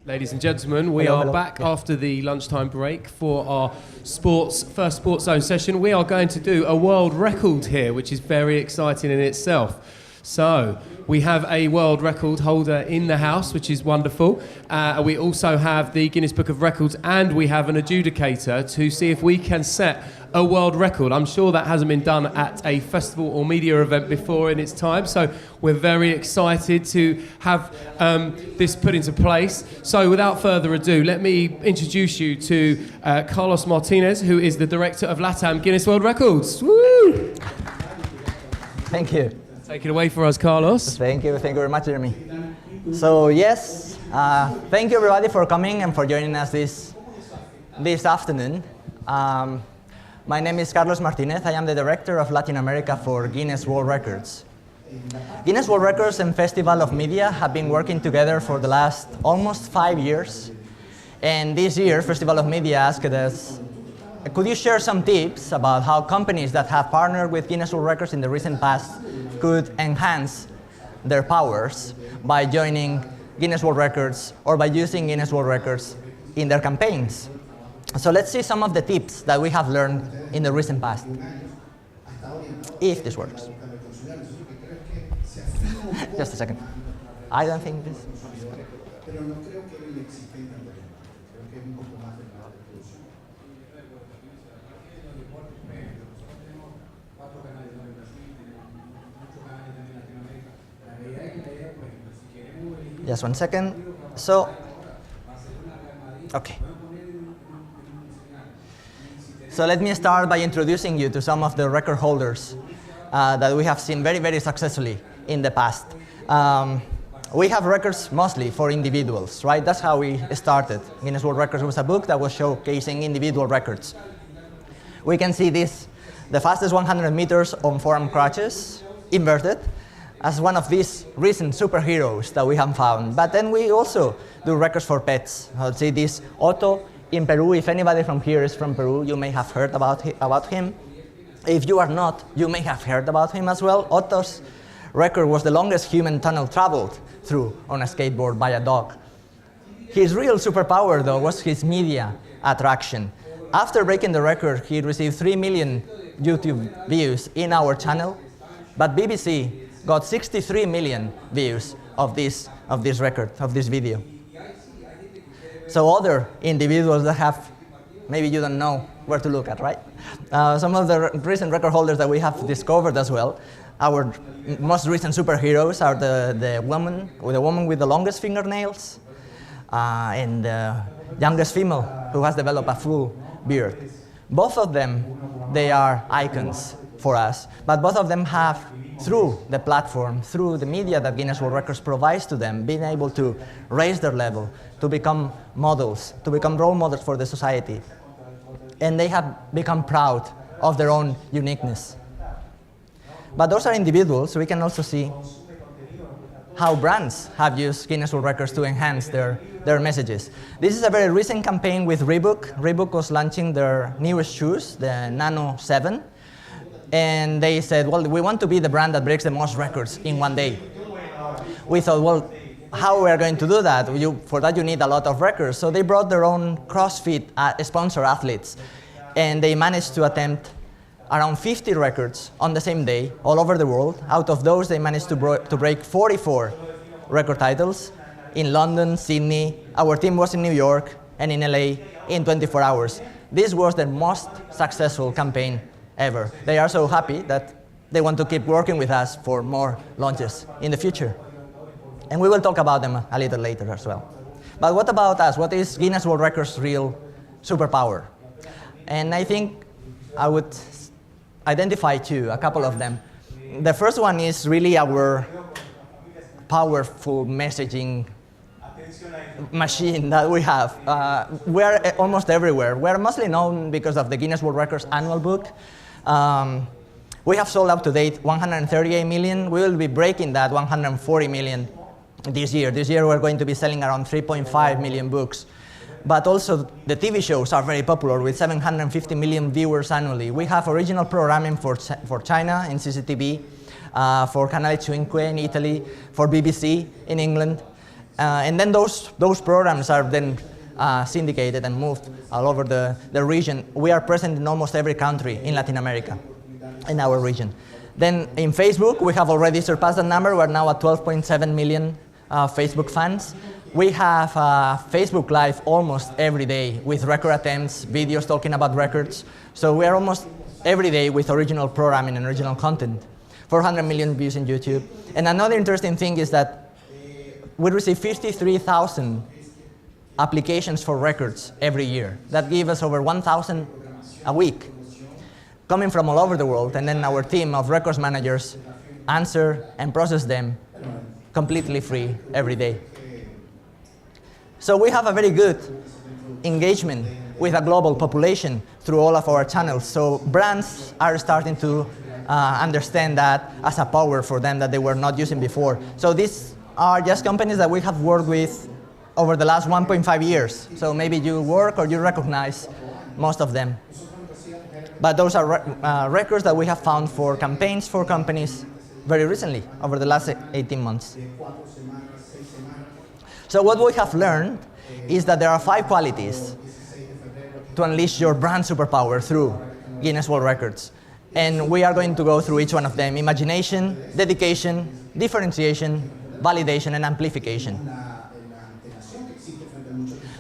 Ladies and gentlemen, we are back after the lunchtime break for our first Sports Zone session. We are going to do a world record here, which is very exciting in itself. So, we have a world record holder in the house, which is wonderful. We also have the Guinness Book of Records, and we have an adjudicator to see if we can set a world record. I'm sure that hasn't been done at a festival or media event before in its time, so we're very excited to have this put into place. So without further ado, let me introduce you to Carlos Martinez, who is the director of LatAm Guinness World Records. Woo! Thank you. Take it away for us, Carlos. Thank you very much, Jeremy. So yes, thank you everybody for coming and for joining us this afternoon. My name is Carlos Martinez. I am the director of Latin America for Guinness World Records. Guinness World Records and Festival of Media have been working together for the last almost 5 years. And this year, Festival of Media asked us, could you share some tips about how companies that have partnered with Guinness World Records in the recent past could enhance their powers by joining Guinness World Records or by using Guinness World Records in their campaigns? So let's see some of the tips that we have learned in the recent past, if this works. Just a second. I don't think this. Just 1 second. So, okay. So let me start by introducing you to some of the record holders that we have seen very successfully in the past. We have records mostly for individuals, right? That's how we started. Guinness World Records was a book that was showcasing individual records. We can see this, the fastest 100 meters on forearm crutches, inverted, as one of these recent superheroes that we have found. But then we also do records for pets. Let's see this Otto in Peru. If anybody from here is from Peru, you may have heard about him. If you are not, you may have heard about him as well. Otto's record was the longest human tunnel traveled through on a skateboard by a dog. His real superpower, though, was his media attraction. After breaking the record, he received 3 million YouTube views in our channel, but BBC got 63 million views of this record, of this video. So other individuals that have, maybe you don't know where to look at, right? Some of the recent record holders that we have discovered as well. Our most recent superheroes are the woman with the longest fingernails and the youngest female who has developed a full beard. Both of them, they are icons for us, but both of them have, through the platform, through the media that Guinness World Records provides to them, being able to raise their level, to become models, to become role models for the society. And they have become proud of their own uniqueness. But those are individuals, so we can also see how brands have used Guinness World Records to enhance their messages. This is a very recent campaign with Reebok. Reebok was launching their newest shoes, the Nano 7. And they said, well, we want to be the brand that breaks the most records in one day. We thought, well, how we are going to do that? For that, you need a lot of records. So they brought their own CrossFit sponsor athletes. And they managed to attempt around 50 records on the same day, all over the world. Out of those, they managed to break 44 record titles in London, Sydney. Our team was in New York and in LA in 24 hours. This was the most successful campaign ever. They are so happy that they want to keep working with us for more launches in the future. And we will talk about them a little later as well. But what about us? What is Guinness World Records' real superpower? And I think I would identify a couple of them. The first one is really our powerful messaging machine that we have. We're almost everywhere. We're mostly known because of the Guinness World Records annual book. We have sold up to date 138 million. We will be breaking that 140 million this year. This year we're going to be selling around 3.5 million books. But also the TV shows are very popular with 750 million viewers annually. We have original programming for China in CCTV, for Canale 5 in Italy, for BBC in England. And then those programs are then syndicated and moved all over the region. We are present in almost every country in Latin America, in our region. Then in Facebook, we have already surpassed the number. We're now at 12.7 million Facebook fans. We have Facebook Live almost every day with record attempts, videos talking about records. So we are almost every day with original programming and original content. 400 million views in YouTube. And another interesting thing is that we receive 53,000 applications for records every year. That gives us over 1,000 a week, coming from all over the world. And then our team of records managers answer and process them completely free every day. So we have a very good engagement with a global population through all of our channels. So brands are starting to understand that as a power for them that they were not using before. So these are just companies that we have worked with over the last 1.5 years. So maybe you work or you recognize most of them. But those are records that we have found for campaigns for companies very recently, over the last 18 months. So what we have learned is that there are 5 qualities to unleash your brand superpower through Guinness World Records. And we are going to go through each one of them: imagination, dedication, differentiation, validation, and amplification.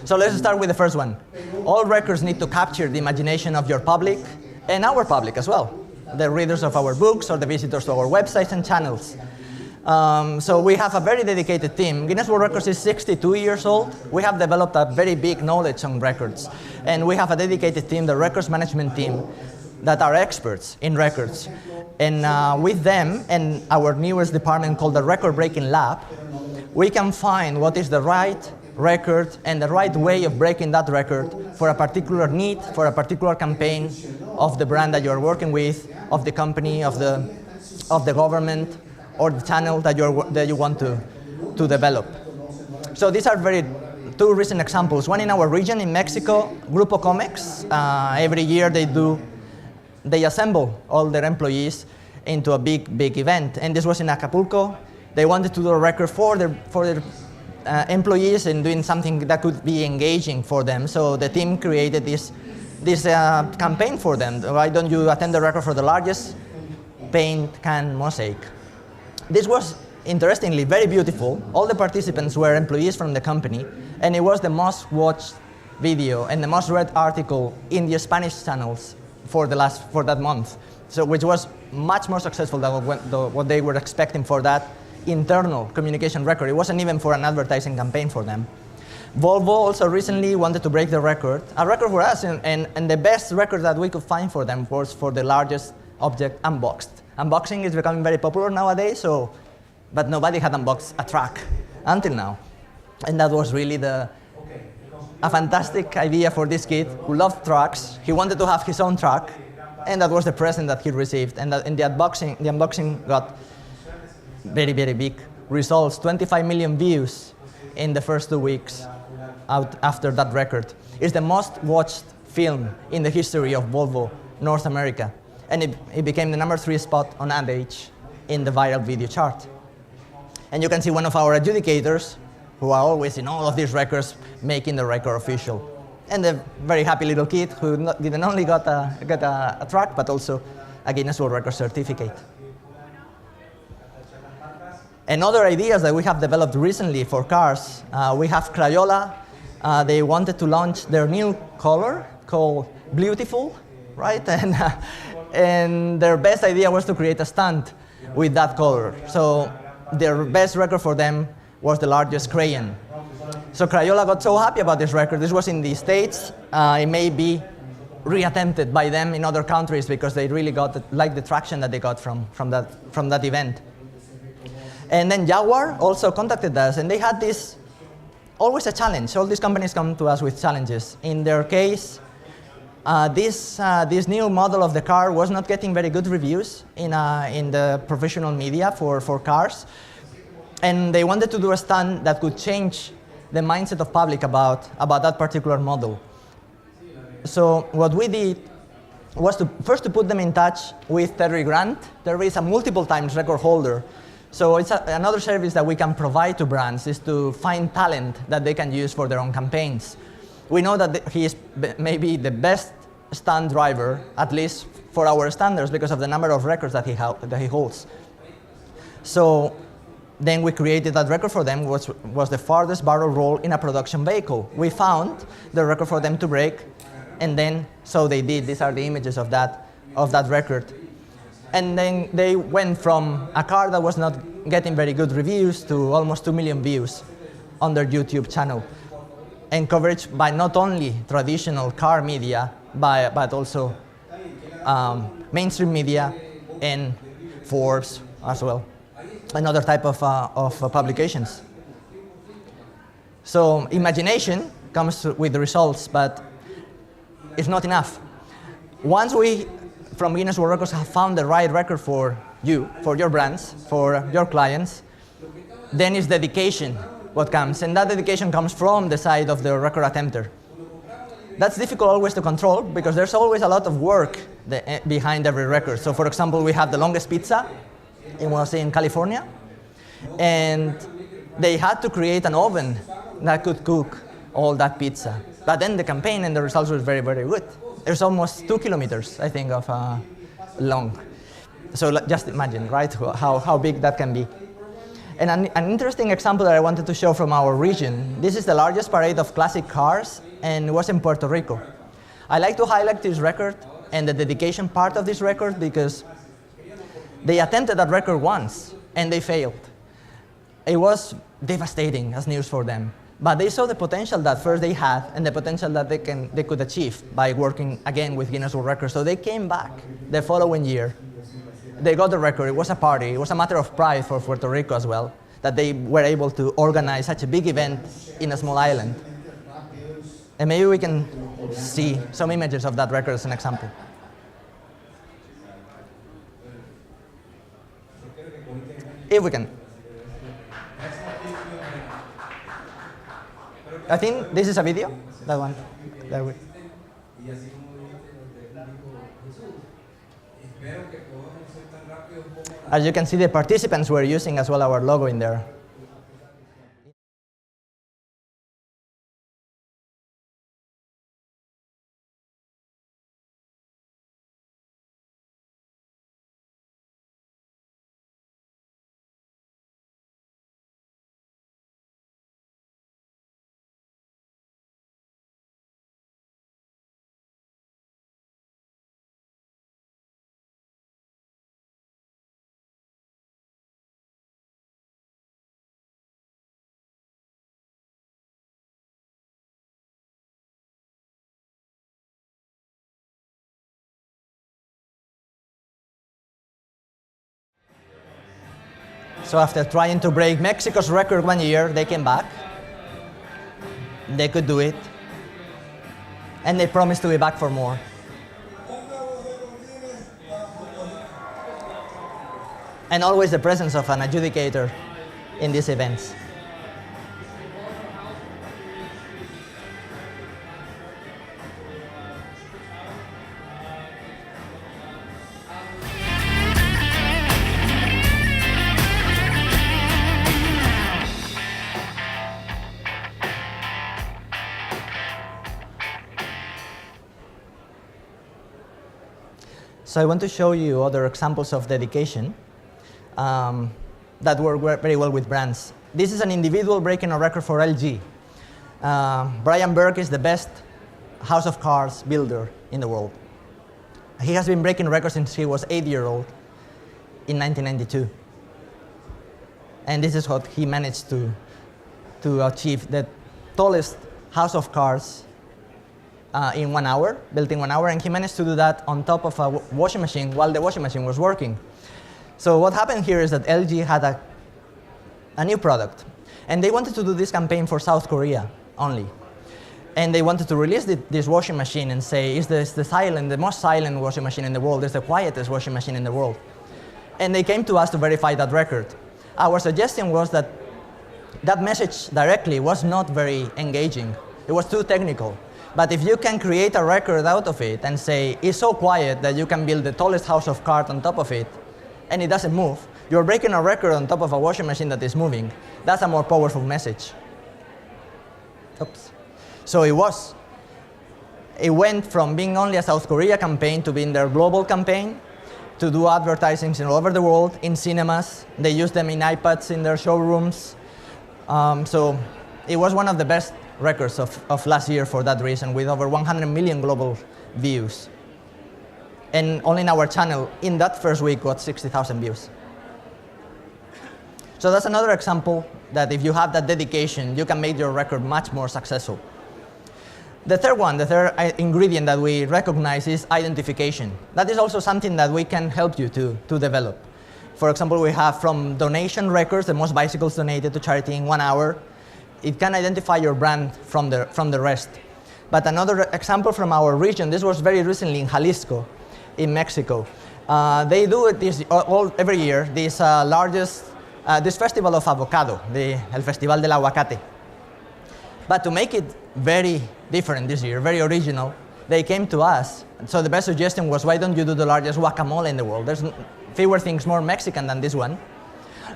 So let's start with the first one. All records need to capture the imagination of your public and our public as well, the readers of our books or the visitors to our websites and channels. So we have a very dedicated team. Guinness World Records is 62 years old. We have developed a very big knowledge on records. And we have a dedicated team, the records management team, that are experts in records. And with them and our newest department called the Record Breaking Lab, we can find what is the right record and the right way of breaking that record for a particular need, for a particular campaign of the brand that you're working with, of the company, of the government, or the channel that you want to develop. So these are 2 recent examples. One in our region in Mexico, Grupo Comex. Every year they assemble all their employees into a big event. And this was in Acapulco. They wanted to do a record for their employees and doing something that could be engaging for them. So the team created this campaign for them. Why don't you attend the record for the largest paint can mosaic? This was, interestingly, very beautiful. All the participants were employees from the company, and it was the most watched video and the most read article in the Spanish channels for that month. So which was much more successful than what they were expecting for that internal communication record. It wasn't even for an advertising campaign for them. Volvo also recently wanted to break the record, a record for us, and the best record that we could find for them was for the largest object unboxed. Unboxing is becoming very popular nowadays, but nobody had unboxed a truck until now. And that was really a fantastic idea for this kid who loved trucks. He wanted to have his own truck, and that was the present that he received. And the unboxing got very, very big results, 25 million views in the first 2 weeks after that record. It's the most watched film in the history of Volvo North America. And it became the number 3 spot on Ad Age in the viral video chart. And you can see one of our adjudicators, who are always in all of these records, making the record official. And a very happy little kid who didn't only get a truck, but also a Guinness World Record certificate. And other ideas that we have developed recently for cars, we have Crayola. They wanted to launch their new color called Beautiful, right? And their best idea was to create a stunt with that color. So their best record for them was the largest crayon. So Crayola got so happy about this record. This was in the States. It may be reattempted by them in other countries because they really got the traction that they got from that event. And then Jaguar also contacted us, and they had always a challenge. All these companies come to us with challenges. In their case, this new model of the car was not getting very good reviews in the professional media for cars. And they wanted to do a stunt that could change the mindset of public about that particular model. So what we did was first to put them in touch with Terry Grant. Terry is a multiple times record holder. So it's another service that we can provide to brands is to find talent that they can use for their own campaigns. We know that he is maybe the best stunt driver, at least for our standards, because of the number of records that he holds. So then we created that record for them, which was the farthest barrel roll in a production vehicle. We found the record for them to break, and then so they did. These are the images of that record. And then they went from a car that was not getting very good reviews to almost 2 million views on their YouTube channel, and coverage by not only traditional car media, but also mainstream media and Forbes as well, and other type of publications. So imagination comes with the results, but it's not enough. Once we, from Guinness World Records, have found the right record for you, for your brands, for your clients, then it's dedication what comes, and that dedication comes from the side of the record attempter. That's difficult always to control because there's always a lot of work behind every record. So for example, we have the longest pizza in California, and they had to create an oven that could cook all that pizza. But then the campaign and the results were very, very good. It's almost 2 kilometers, I think, of long. So just imagine, right, how big that can be. And an interesting example that I wanted to show from our region, this is the largest parade of classic cars, and it was in Puerto Rico. I like to highlight this record and the dedication part of this record because they attempted that record once, and they failed. It was devastating as news for them. But they saw the potential that first they had and the potential that they could achieve by working again with Guinness World Records. So they came back the following year. They got the record. It was a party. It was a matter of pride for Puerto Rico as well, that they were able to organize such a big event in a small island. And maybe we can see some images of that record as an example. If we can. I think this is a video, that one. That way. As you can see, the participants were using as well our logo in there. So after trying to break Mexico's record 1 year, they came back. They could do it. And they promised to be back for more. And always the presence of an adjudicator in these events. So I want to show you other examples of dedication that work very well with brands. This is an individual breaking a record for LG. Brian Burke is the best house of cards builder in the world. He has been breaking records since he was 8-year-old in 1992. And this is what he managed to achieve, the tallest house of cards in 1 hour, built in 1 hour, and he managed to do that on top of a washing machine while the washing machine was working. So what happened here is that LG had a new product, and they wanted to do this campaign for South Korea only. And they wanted to release this washing machine and say, it's the most silent washing machine in the world, it's the quietest washing machine in the world. And they came to us to verify that record. Our suggestion was that that message directly was not very engaging. It was too technical. But if you can create a record out of it and say, it's so quiet that you can build the tallest house of cards on top of it, and it doesn't move, You're breaking a record on top of a washing machine that is moving. That's a more powerful message. Oops. So it went from being only a South Korea campaign to being their global campaign, to do advertising all over the world, in cinemas. They used them in iPads in their showrooms. So it was one of the best records of last year for that reason, with over 100 million global views. And only in our channel, in that first week, got 60,000 views. So that's another example that if you have that dedication, you can make your record much more successful. The third ingredient that we recognize is identification. That is also something that we can help you to develop. For example, we have from donation records, the most bicycles donated to charity in 1 hour. It can identify your brand from the rest. But another example from our region, this was very recently in Jalisco, in Mexico. They do it every year, this festival of avocado, El Festival del Aguacate. But to make it very different this year, very original, they came to us. So the best suggestion was, why don't you do the largest guacamole in the world? There's fewer things more Mexican than this one.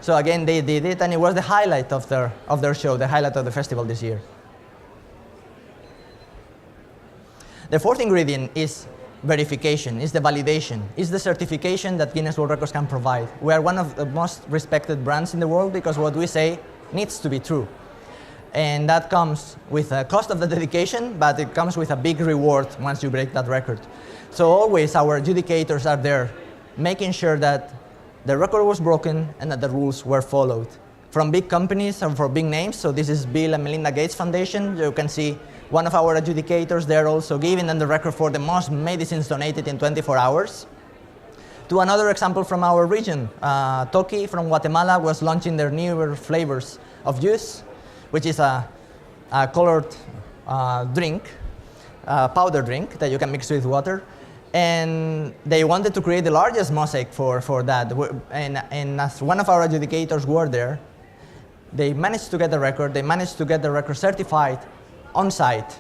So again, they did it, and it was the highlight of their show, the highlight of the festival this year. The fourth ingredient is verification, is the validation, is the certification that Guinness World Records can provide. We are one of the most respected brands in the world because what we say needs to be true. And that comes with a cost of the dedication, but it comes with a big reward once you break that record. So always our adjudicators are there, making sure that the record was broken and that the rules were followed. From big companies and for big names, so this is Bill and Melinda Gates Foundation. You can see one of our adjudicators there also giving them the record for the most medicines donated in 24 hours. To another example from our region, Toki from Guatemala was launching their newer flavors of juice, which is a colored drink, powder drink that you can mix with water. And they wanted to create the largest mosaic for that. And as one of our adjudicators were there, they managed to get the record. They managed to get the record certified on site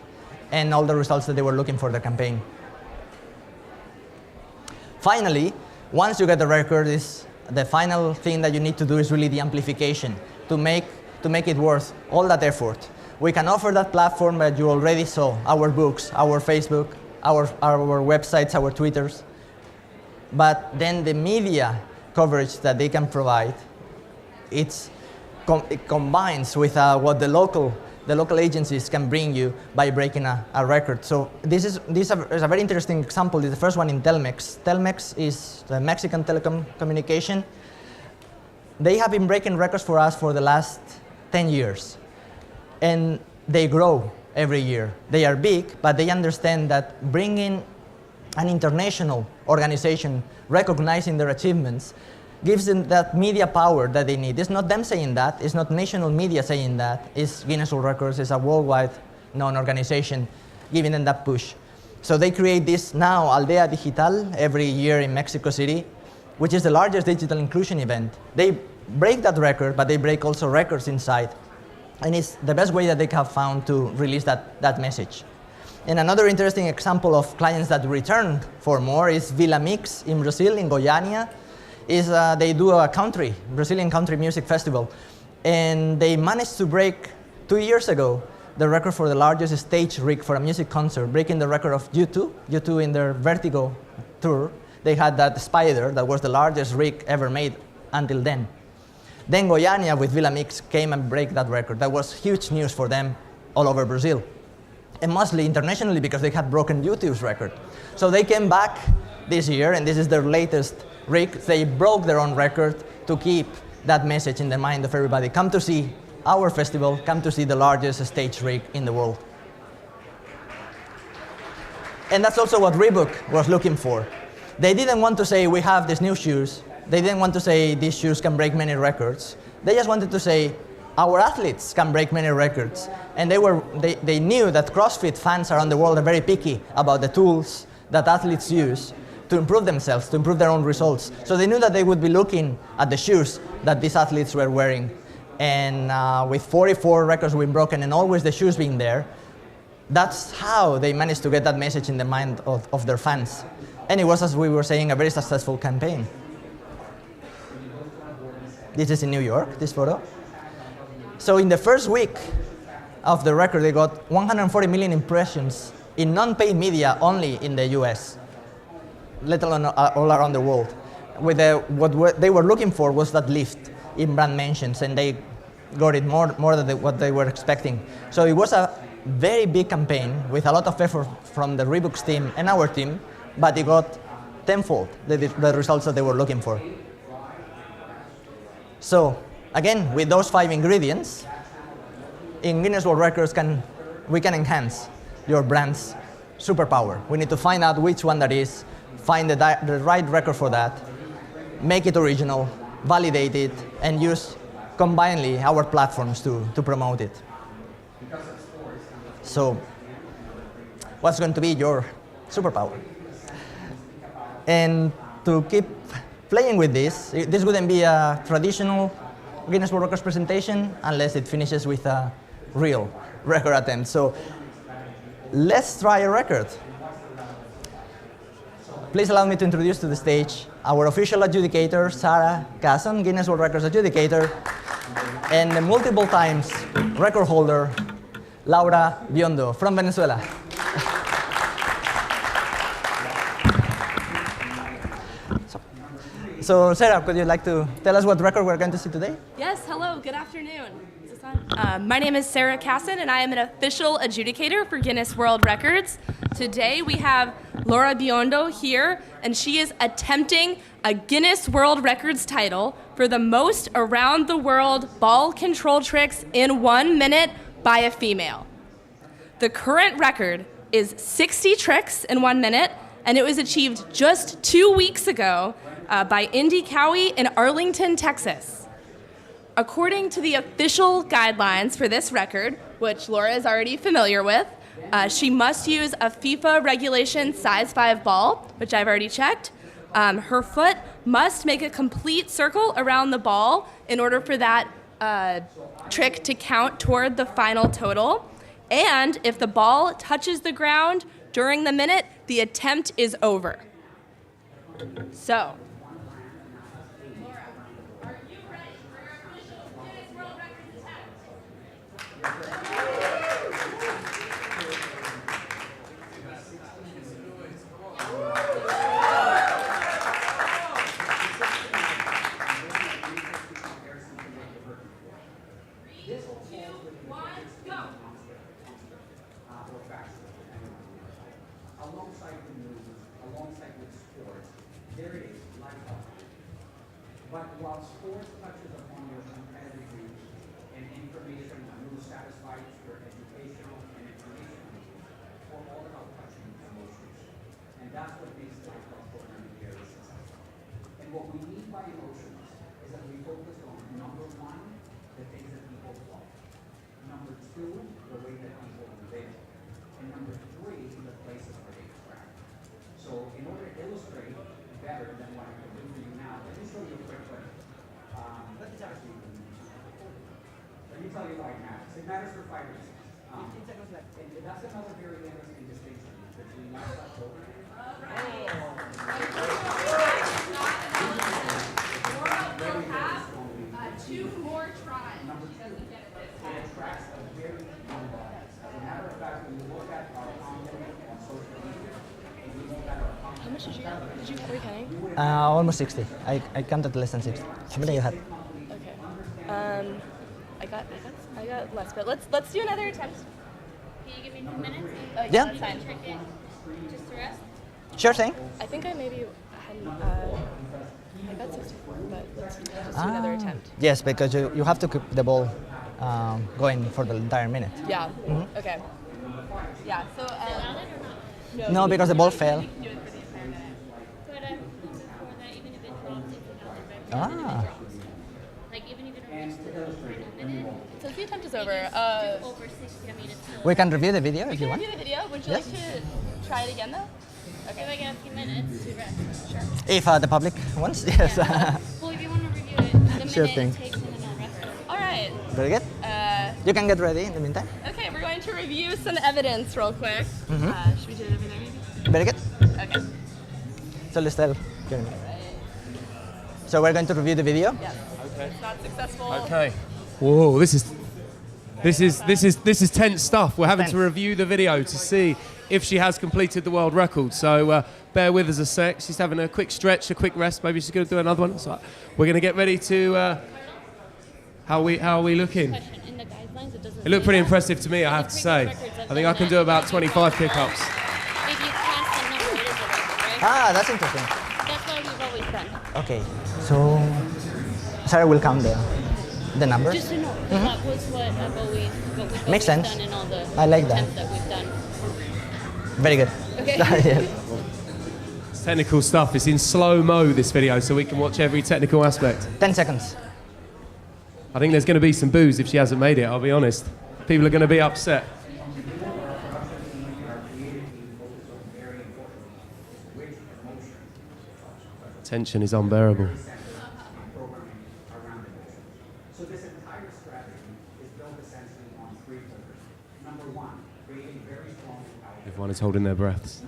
and all the results that they were looking for the campaign. Finally, once you get the record, the final thing that you need to do is really the amplification to make it worth all that effort. We can offer that platform that you already saw, our books, our Facebook, our websites, our Twitters. But then the media coverage that they can provide, it combines with what the local agencies can bring you by breaking a record. So this is a very interesting example. This is the first one in Telmex. Telmex is the Mexican telecom communication. They have been breaking records for us for the last 10 years. And they grow every year. They are big, but they understand that bringing an international organization recognizing their achievements gives them that media power that they need. It's not them saying that, it's not national media saying that, it's Guinness World Records, it's a worldwide known organization giving them that push. So they create this now, Aldea Digital, every year in Mexico City, which is the largest digital inclusion event. They break that record, but they break also records inside. And it's the best way that they have found to release that message. And another interesting example of clients that return for more is Vila Mix in Brazil, in Goiânia. They do a Brazilian country music festival. And they managed to break, 2 years ago, the record for the largest stage rig for a music concert, breaking the record of U2. U2 in their Vertigo tour, they had that Spider that was the largest rig ever made until then. Then Goiânia with Vila Mix came and break that record. That was huge news for them all over Brazil. And mostly internationally because they had broken YouTube's record. So they came back this year, and this is their latest rig. They broke their own record to keep that message in the mind of everybody. Come to see our festival, come to see the largest stage rig in the world. And that's also what Reebok was looking for. They didn't want to say, we have these new shoes. They didn't want to say these shoes can break many records. They just wanted to say our athletes can break many records. And they knew that CrossFit fans around the world are very picky about the tools that athletes use to improve themselves, to improve their own results. So they knew that they would be looking at the shoes that these athletes were wearing. And with 44 records being broken and always the shoes being there, that's how they managed to get that message in the mind of their fans. And it was, as we were saying, a very successful campaign. This is in New York, this photo. So in the first week of the record, they got 140 million impressions in non-paid media only in the US, let alone all around the world. What they were looking for was that lift in brand mentions, and they got it more than what they were expecting. So it was a very big campaign with a lot of effort from the Reebok's team and our team, but it got tenfold the results that they were looking for. So again, with those 5 ingredients, in Guinness World Records we can enhance your brand's superpower. We need to find out which one that is, find the right record for that, make it original, validate it, and use combinedly our platforms to promote it. So, what's going to be your superpower? And to keep playing with this wouldn't be a traditional Guinness World Records presentation unless it finishes with a real record attempt. So, let's try a record. Please allow me to introduce to the stage our official adjudicator, Sarah Casson, Guinness World Records adjudicator, and the multiple times record holder, Laura Biondo from Venezuela. So Sarah, could you like to tell us what record we're going to see today? Yes, hello, good afternoon. Is this on? My name is Sarah Casson, and I am an official adjudicator for Guinness World Records. Today we have Laura Biondo here, and she is attempting a Guinness World Records title for the most around-the-world ball control tricks in 1 minute by a female. The current record is 60 tricks in 1 minute, and it was achieved just 2 weeks ago by Indy Cowie in Arlington, Texas. According to the official guidelines for this record, which Laura is already familiar with, she must use a FIFA regulation size 5 ball, which I've already checked. Her foot must make a complete circle around the ball in order for that trick to count toward the final total. And if the ball touches the ground during the minute, the attempt is over. So, Laura, are you ready for your official Guinness World Records attempt? But while sports touches upon your competitive needs and information on who satisfies your educational and informational needs, we're all about touching emotions. And that's what makes the lifestyle program very successful. And what we mean by emotions is that we focus on, number 1, the things that people love. Number 2, the way that people live. And number 3, the places where they travel. So in order to illustrate better than what I can do for you now, let me show you a quick clip. Let me tell you why it matters. It matters for 5 reasons. And that's another very interesting distinction between lifestyle programming. Laura will have 2 more tries. Number 2, it attracts a very young audience. As a matter of fact, when you look at our content on social media, and you look at our content, How much did you were you counting? Almost 60. I counted less than 60. How many you had? Okay. I got less, but let's do another attempt. Can you give me 2 minutes? Oh, Yeah. That's fine. Trick it. Just the rest? Sure thing. I think I maybe hadn't. I got 64, but let's just do another attempt. Yes, because you have to keep the ball going for the entire minute. Yeah. Okay. Yeah. So. No, because the ball fell. Do it for the entire minute. But for that, even if it drops, it can also Ah. like even if it reaches the minute, So the attempt is over. over 60, I mean, it's still. We can review the video We if you can want. review the video. Would you Yes. like to try it again, though? If I get a few minutes to rest, sure. If the public wants, yes. Well, if you want to review it, the Sure minute thing. it takes and then I'll rest. All right. Very good. You can get ready in the meantime. Okay, we're going to review some evidence real quick. Should we do it over there, maybe? Very good. Okay. So let's tell Jeremy. So we're going to review the video. Yes. It's not successful. Okay. Whoa, this is tense stuff. We're having to review the video to see if she has completed the world record. So bear with us a sec. She's having a quick stretch, a quick rest. Maybe she's going to do another one. So we're going to get ready to. How are we looking? In the guidelines, it doesn't It looked say pretty that. impressive to me, I have to say. I think I can do about 25 pickups. If you pass the number, it is a record, right? Ah, that's interesting. That's what we've always done. Okay, so Sarah will count the numbers. Just to know, that was what we've Makes always sense. done in all the I like that. attempts that we've done. Very good. Okay. Yes. It's technical stuff. It's in slow-mo, this video, so we can watch every technical aspect. 10 seconds. I think there's going to be some boos if she hasn't made it, I'll be honest. People are going to be upset. Tension is unbearable. So this entire strategy is built essentially on three pillars. Number one, creating very strong empowerment. Everyone is holding their breaths.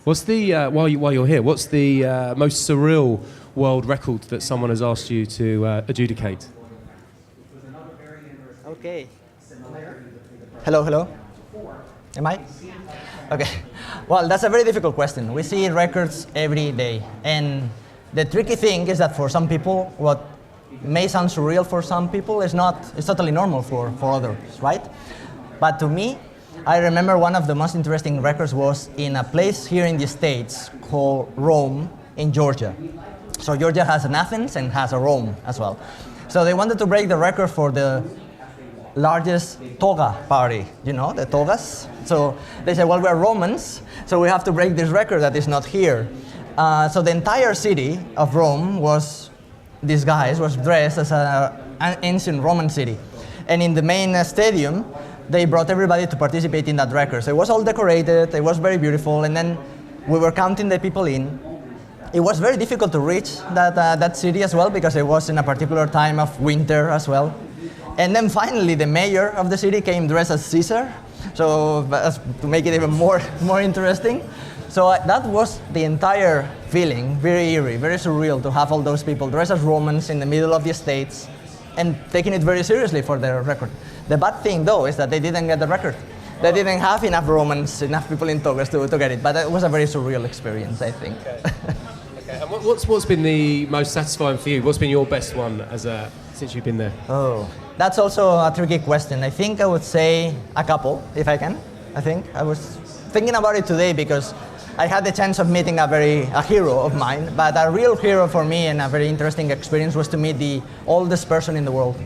What's the while you're here? What's the most surreal world record that someone has asked you to adjudicate? Okay. Hello, hello. Am I? Okay. Well, that's a very difficult question. We see records every day. And the tricky thing is that for some people, what may sound surreal for some people is not, it's totally normal for others, right? But to me, I remember one of the most interesting records was in a place here in the States called Rome in Georgia. So Georgia has an Athens and has a Rome as well. So they wanted to break the record for the largest toga party, you know, the togas. So they said, well, we're Romans, so we have to break this record that is not here. So the entire city of Rome was dressed as an ancient Roman city. And in the main stadium, they brought everybody to participate in that record. So it was all decorated, it was very beautiful, and then we were counting the people in. It was very difficult to reach that city as well because it was in a particular time of winter as well. And then finally, the mayor of the city came dressed as Caesar, so to make it even more interesting. So that was the entire feeling, very eerie, very surreal to have all those people dressed as Romans in the middle of the States and taking it very seriously for their record. The bad thing, though, is that they didn't get the record. They didn't have enough Romans, enough people in togas to get it, but it was a very surreal experience, I think. Okay. And what's been the most satisfying for you? What's been your best one since you've been there? Oh, that's also a tricky question. I think I would say a couple, if I can. I think I was thinking about it today because I had the chance of meeting a hero of mine, but a real hero for me and a very interesting experience was to meet the oldest person in the world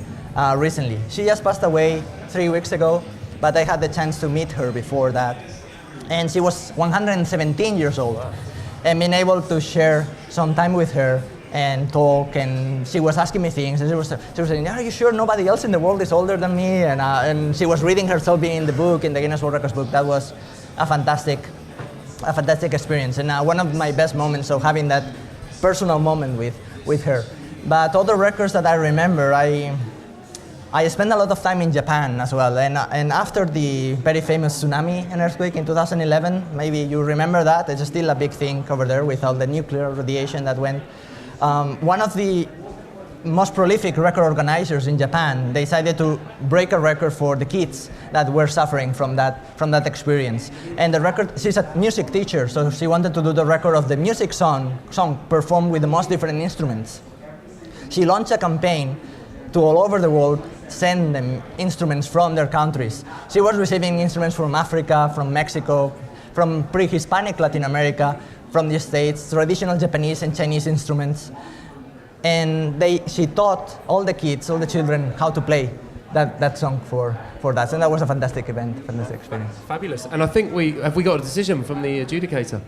recently. She just passed away 3 weeks ago, but I had the chance to meet her before that. And she was 117 years old. And being able to share some time with her and talk, and she was asking me things, and she was saying, are you sure nobody else in the world is older than me? And she was reading herself being in the book, in the Guinness World Records book. That was a fantastic experience, and one of my best moments of having that personal moment with her. But other records that I remember, I spent a lot of time in Japan as well, and after the very famous tsunami and earthquake in 2011, maybe you remember that, it's still a big thing over there with all the nuclear radiation that went. One of the most prolific record organizers in Japan decided to break a record for the kids that were suffering from that experience. And the record, she's a music teacher, so she wanted to do the record of the music song performed with the most different instruments. She launched a campaign to all over the world, send them instruments from their countries. She was receiving instruments from Africa, from Mexico, from pre-Hispanic Latin America, from the States, traditional Japanese and Chinese instruments. And she taught all the kids, all the children, how to play that song for that. And that was a fantastic event, fantastic experience. Fabulous. And I think we got a decision from the adjudicator.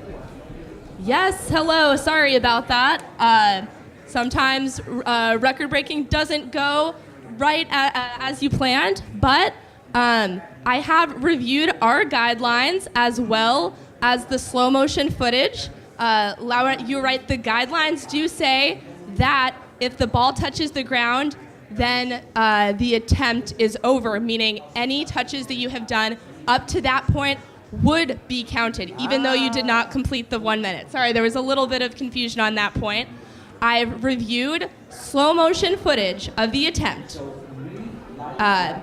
Yes, hello. Sorry about that. Sometimes record breaking doesn't go right as you planned, but I have reviewed our guidelines as well as the slow motion footage. Laura, you're right, the guidelines do say that if the ball touches the ground, then the attempt is over, meaning any touches that you have done up to that point would be counted, even though you did not complete the 1 minute. Sorry, there was a little bit of confusion on that point. I've reviewed slow motion footage of the attempt. The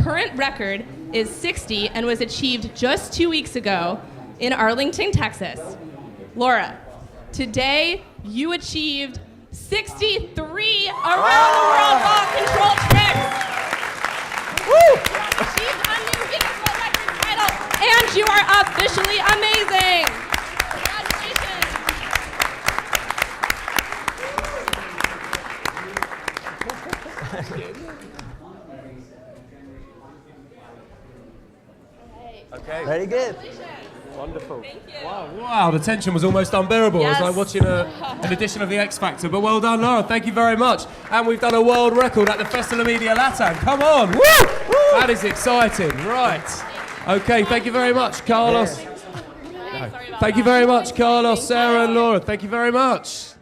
current record is 60 and was achieved just 2 weeks ago in Arlington, Texas. Laura, today you achieved 63 around the world ball control tricks. Woo! You achieved a new Guinness World Records title, and you are officially amazing. Congratulations. Okay. Very good. Wonderful. Thank you. Wow, the tension was almost unbearable. It was Yes. like watching an edition of the X Factor. But well done, Laura. Thank you very much. And we've done a world record at the Festival Media LatAm. Come on. Woo! That is exciting. Right. Okay, thank you very much, Carlos. Sorry about Thank you that. very much, Carlos, Sarah, and Laura. Thank you very much.